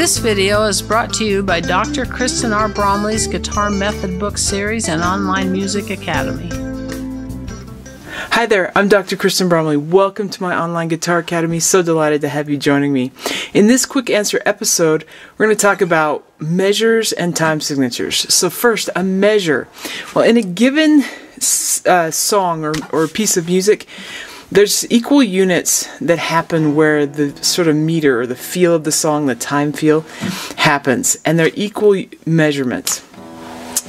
This video is brought to you by Dr. Kristen R. Bromley's Guitar Method Book Series and Online Music Academy. Hi there, I'm Dr. Kristen Bromley. Welcome to my Online Guitar Academy. So delighted to have you joining me. In this quick answer episode, we're going to talk about measures and time signatures. So first, a measure. Well, in a given song or piece of music, there's equal units that happen where the sort of meter or the feel of the song, the time feel, happens. And they're equal measurements.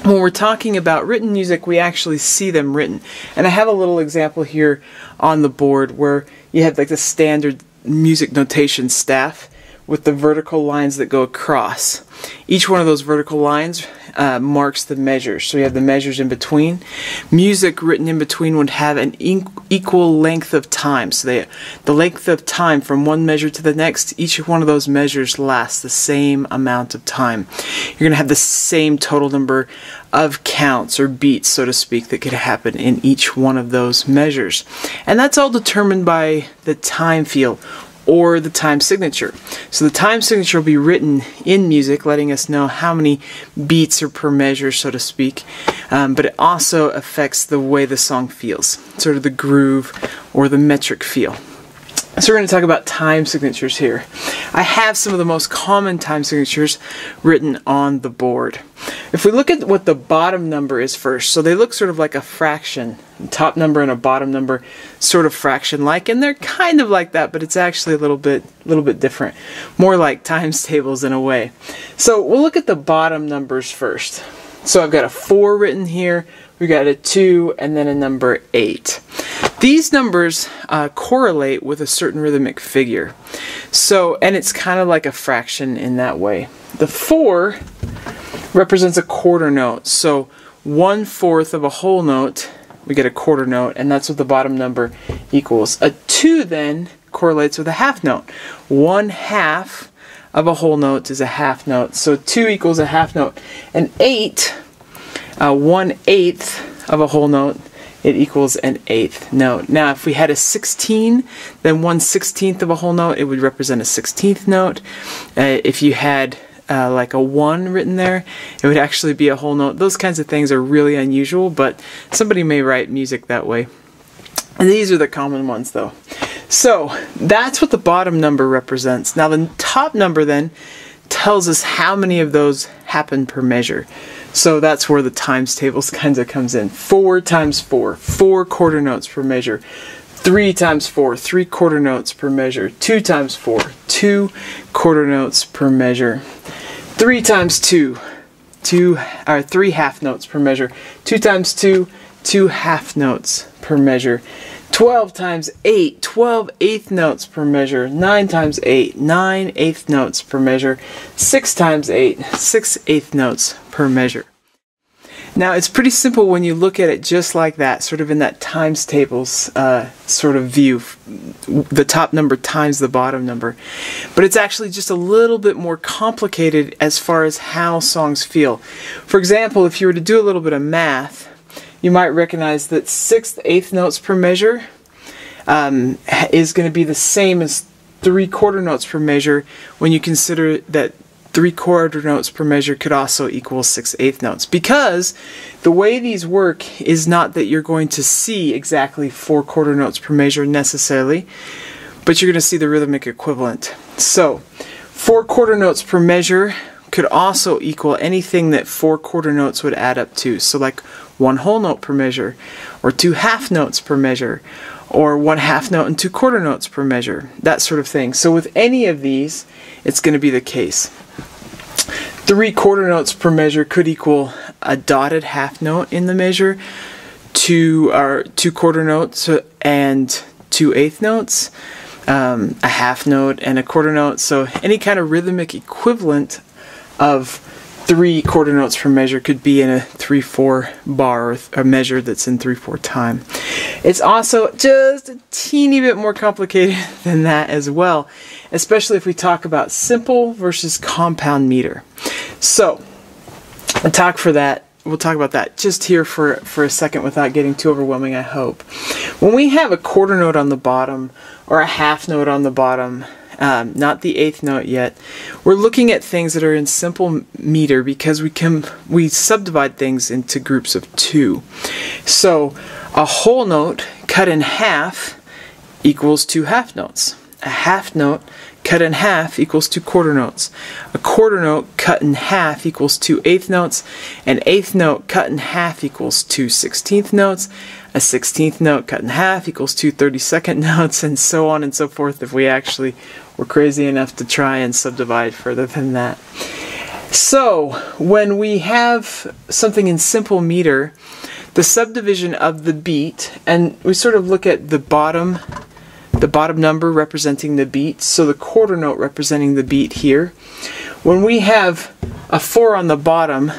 When we're talking about written music, we actually see them written. And I have a little example here on the board where you have like the standard music notation staff with the vertical lines that go across. Each one of those vertical lines marks the measures. So you have the measures in between. Music written in between would have an equal length of time. So the length of time from one measure to the next, each one of those measures lasts the same amount of time. You're going to have the same total number of counts or beats, so to speak, that could happen in each one of those measures. And that's all determined by the time feel or the time signature. So the time signature will be written in music, letting us know how many beats are per measure, so to speak, but it also affects the way the song feels, sort of the groove or the metric feel. So we're going to talk about time signatures here. I have some of the most common time signatures written on the board. If we look at what the bottom number is first, so they look sort of like a fraction, top number and a bottom number, sort of fraction-like, and they're kind of like that, but it's actually a little bit different, more like times tables in a way. So we'll look at the bottom numbers first. So I've got a 4 written here, we've got a 2, and then a number 8. These numbers correlate with a certain rhythmic figure. So, and it's kind of like a fraction in that way. The 4 represents a quarter note. So 1/4 of a whole note, we get a quarter note, and that's what the bottom number equals. A 2 then correlates with a half note. 1/2 of a whole note is a half note. So 2 equals a half note. And 8, 1/8 of a whole note, it equals an 8th note. Now if we had a 16, then 1/16 of a whole note, it would represent a 16th note. If you had like a 1 written there, it would actually be a whole note. Those kinds of things are really unusual, but somebody may write music that way. And these are the common ones though. So that's what the bottom number represents. Now the top number then tells us how many of those happen per measure. So that's where the times tables kind of comes in. 4 times 4, 4 quarter notes per measure. 3 times 4, 3 quarter notes per measure. 2 times 4, 2 quarter notes per measure. 3 times 2, 3 half notes per measure. 2 times 2, 2 half notes per measure. 12 times 8, 12 eighth notes per measure. 9 times 8, 9 eighth notes per measure. 6 times 8, 6 eighth notes per measure. Now it's pretty simple when you look at it just like that, sort of in that times tables sort of view, the top number times the bottom number. But it's actually just a little bit more complicated as far as how songs feel. For example, if you were to do a little bit of math, you might recognize that 6 eighth notes per measure is going to be the same as 3 quarter notes per measure when you consider that 3 quarter notes per measure could also equal 6 eighth notes. Because the way these work is not that you're going to see exactly 4 quarter notes per measure necessarily, but you're going to see the rhythmic equivalent. So 4 quarter notes per measure could also equal anything that 4 quarter notes would add up to. So like 1 whole note per measure, or 2 half notes per measure, or 1 half note and 2 quarter notes per measure, that sort of thing. So with any of these, it's going to be the case. 3 quarter notes per measure could equal a dotted half note in the measure, 2 quarter notes and 2 eighth notes, a half note and a quarter note. So any kind of rhythmic equivalent of 3 quarter notes per measure could be in a 3/4 bar, or a measure that's in 3/4 time. It's also just a teeny bit more complicated than that as well, especially if we talk about simple versus compound meter. So we'll talk about that just here for a second without getting too overwhelming, I hope. When we have a quarter note on the bottom or a half note on the bottom, not the eighth note yet. We're looking at things that are in simple meter because we subdivide things into groups of 2. So a whole note cut in half equals 2 half notes. A half note cut in half equals 2 quarter notes. A quarter note cut in half equals 2 eighth notes. An eighth note cut in half equals 2 16th notes. A 16th note cut in half equals 2 32nd notes, and so on and so forth if we actually were crazy enough to try and subdivide further than that. So when we have something in simple meter, the subdivision of the beat, and we sort of look at the bottom number representing the beat, so the quarter note representing the beat here. When we have a 4 on the bottom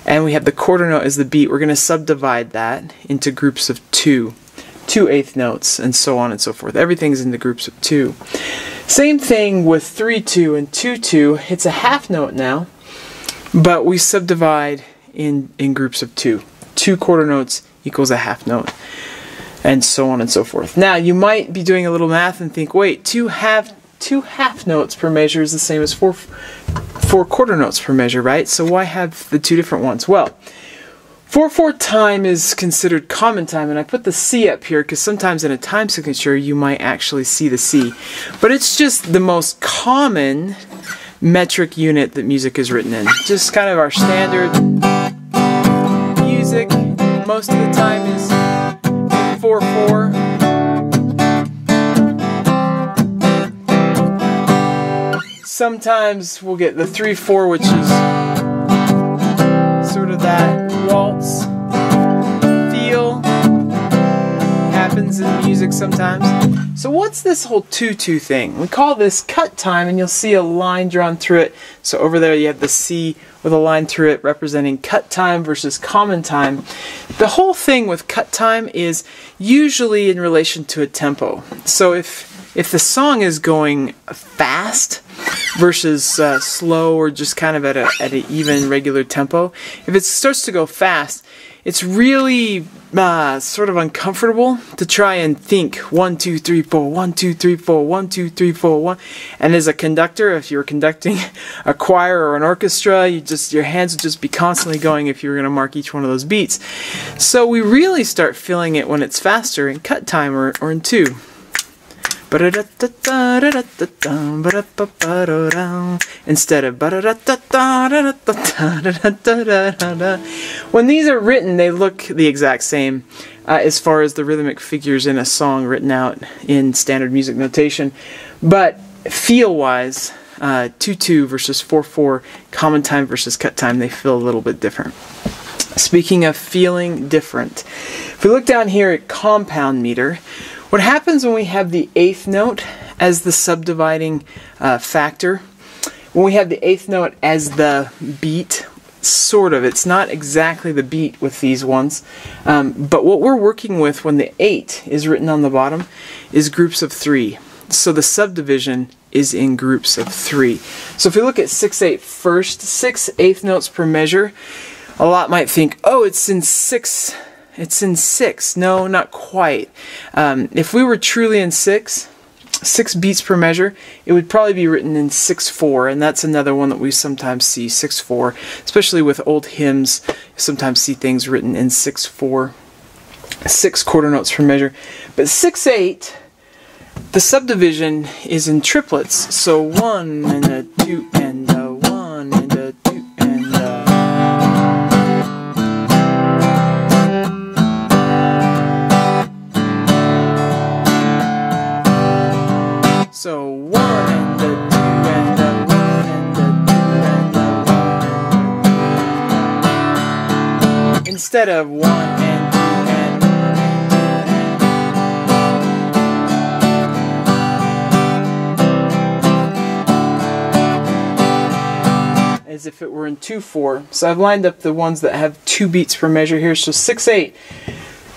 and we have the quarter note as the beat, we're going to subdivide that into groups of 2 eighth notes, and so on and so forth. Everything's into groups of 2. Same thing with 3/2 and 2/2. It's a half note now, but we subdivide in groups of 2. 2 quarter notes equals a half note, and so on and so forth. Now, you might be doing a little math and think, wait, 2 half notes per measure is the same as 4 quarter notes per measure, right? So why have the 2 different ones? Well, 4/4 time is considered common time, and I put the C up here because sometimes in a time signature you might actually see the C. But it's just the most common metric unit that music is written in. Just kind of our standard music. Most of the time is 4/4. Sometimes we'll get the 3/4, which is sort of that waltz feel. Happens in music sometimes. So what's this whole 2/2 thing? We call this cut time, and you'll see a line drawn through it. So over there you have the C with a line through it representing cut time versus common time. The whole thing with cut time is usually in relation to a tempo. So if the song is going fast versus slow, or just kind of at an even regular tempo, if it starts to go fast, it's really sort of uncomfortable to try and think 1 2 3 4 1 2 3 4 1 2 3 4 1. And as a conductor, if you're conducting a choir or an orchestra, your hands would just be constantly going if you were going to mark each one of those beats. So we really start feeling it when it's faster in cut time or in 2. Instead of when these are written, they look the exact same as far as the rhythmic figures in a song written out in standard music notation, but feel-wise, 2/2 versus 4/4, common time versus cut time, they feel a little bit different. Speaking of feeling different, if we look down here at compound meter, what happens when we have the eighth note as the subdividing factor, when we have the eighth note as the beat, sort of, it's not exactly the beat with these ones, but what we're working with when the 8 is written on the bottom is groups of 3. So the subdivision is in groups of 3. So if we look at 6/8 first, 6 eighth notes per measure, a lot might think, oh, it's in 6. It's in 6. No, not quite. If we were truly in 6 beats per measure, it would probably be written in 6/4, and that's another one that we sometimes see, 6/4, especially with old hymns. You sometimes see things written in 6/4, 6 quarter notes per measure. But 6/8, the subdivision is in triplets, so 1 and a 2 and a 1 and a 2 and a. So 1 and a 2 and a 1 and a 2 and a 1 and a 2. Instead of 1 and 2 and 1 and 2. As if it were in 2/4. So I've lined up the ones that have 2 beats per measure here. So 6/8.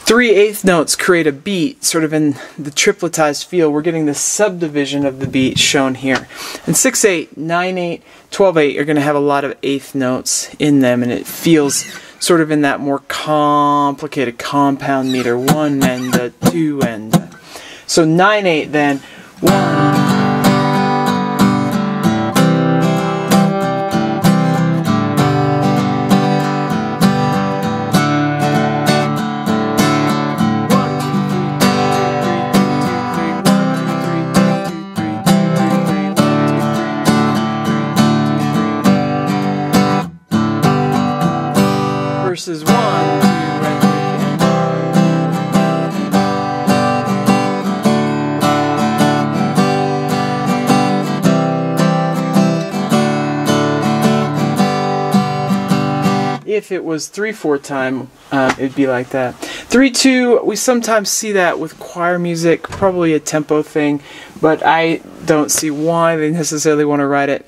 3 eighth notes create a beat, sort of in the tripletized feel. We're getting the subdivision of the beat shown here. And 6/8, 9/8, 12/8 are going to have a lot of eighth notes in them, and it feels sort of in that more complicated compound meter. 1 and a 2 and a. So 9/8 then, 1. if it was 3/4 time, it'd be like that. 3/2, we sometimes see that with choir music, probably a tempo thing, but I don't see why they necessarily want to write it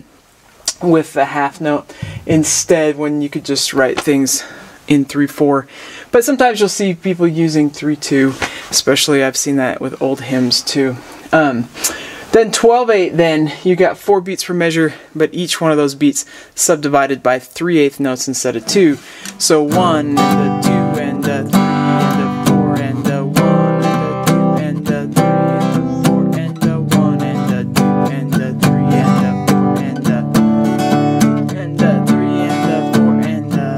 with a half note instead, when you could just write things in 3/4. But sometimes you'll see people using 3/2, especially I've seen that with old hymns too. Then 12/8, then you got 4 beats per measure, but each one of those beats subdivided by 3/8 notes instead of 2. So 1 and a 2 and a 3 and a 4 and a 1 and a 2 and a 3 and a 4 and a 1 and a 2 and a 3 and a 4 and a 3 and a 4 and a.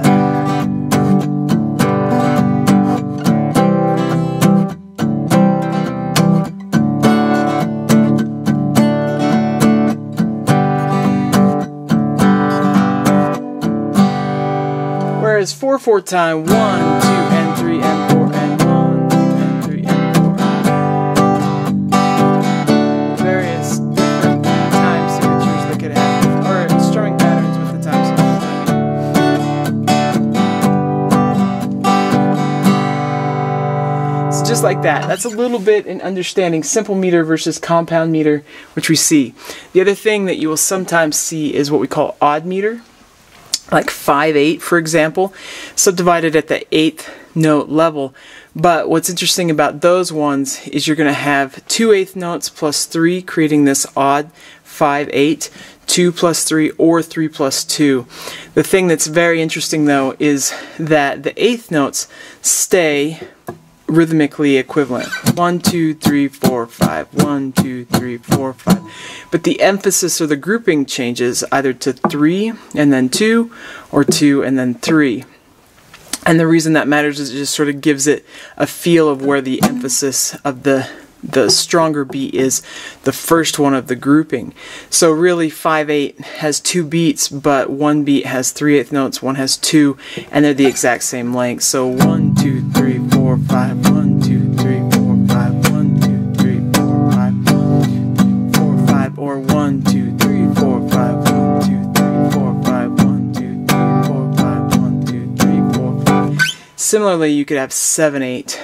Whereas 4/4 time, 1, 2, and 3, and 4, and 1, 2, and 3, and 4. Various different time signatures that could happen, or strumming patterns with the time signatures. So just like that. That's a little bit in understanding simple meter versus compound meter, which we see. The other thing that you will sometimes see is what we call odd meter. Like 5/8, for example, subdivided at the 8th note level. But what's interesting about those ones is you're going to have 2/8 notes plus 3, creating this odd 5/8, 2 plus 3, or 3 plus 2. The thing that's very interesting, though, is that the 8th notes stay rhythmically equivalent. 1, 2, 3, 4, 5. 1, 2, 3, 4, 5. But the emphasis or the grouping changes either to 3 and then 2, or 2 and then 3. And the reason that matters is it just sort of gives it a feel of where the emphasis of the stronger beat is the first one of the grouping. So really 5/8 has 2 beats, but one beat has 3/8 notes, one has 2, and they're the exact same length. So 1, 2, 3, 4, 5, 1, 2, 3, 4, 5, 1, 2, 3, 4, 5, 1, 2, 3, 4, 5, or 1, 2, 3, 4, 5, 1, 2, 3, 4, 5, 1, 2, 3, 4, 5, 1, 2, 3, 4, 5. Similarly, you could have 7/8,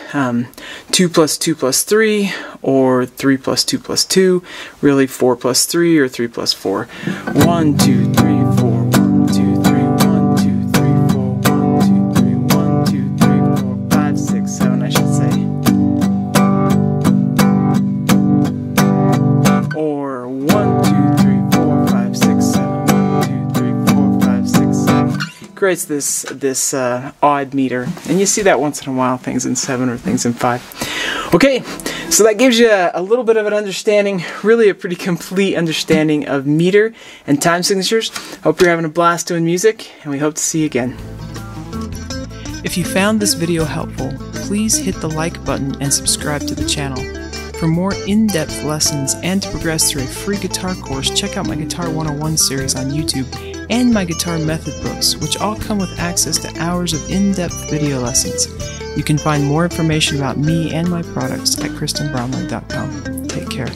2 plus 2 plus 3, or 3 plus 2 plus 2, really 4 plus 3, or 3 plus 4. 1, 2, 3, 4, 1, 2, 3, 1, 2, 3, 4, 1, 2, 3, 1, 2, 3, 4, 5, 6, 7, I should say. Or 1, 2, 3, 4, 5, 6, 7, 1, 2, 3, 4, 5, 6, 7. Creates this odd meter, and you see that once in a while, things in 7 or things in 5. Okay, so that gives you a little bit of an understanding, really a pretty complete understanding of meter and time signatures. Hope you're having a blast doing music, and we hope to see you again. If you found this video helpful, please hit the like button and subscribe to the channel. For more in-depth lessons and to progress through a free guitar course, check out my Guitar 101 series on YouTube and my Guitar Method books, which all come with access to hours of in-depth video lessons. You can find more information about me and my products at KristenBromley.com. Take care.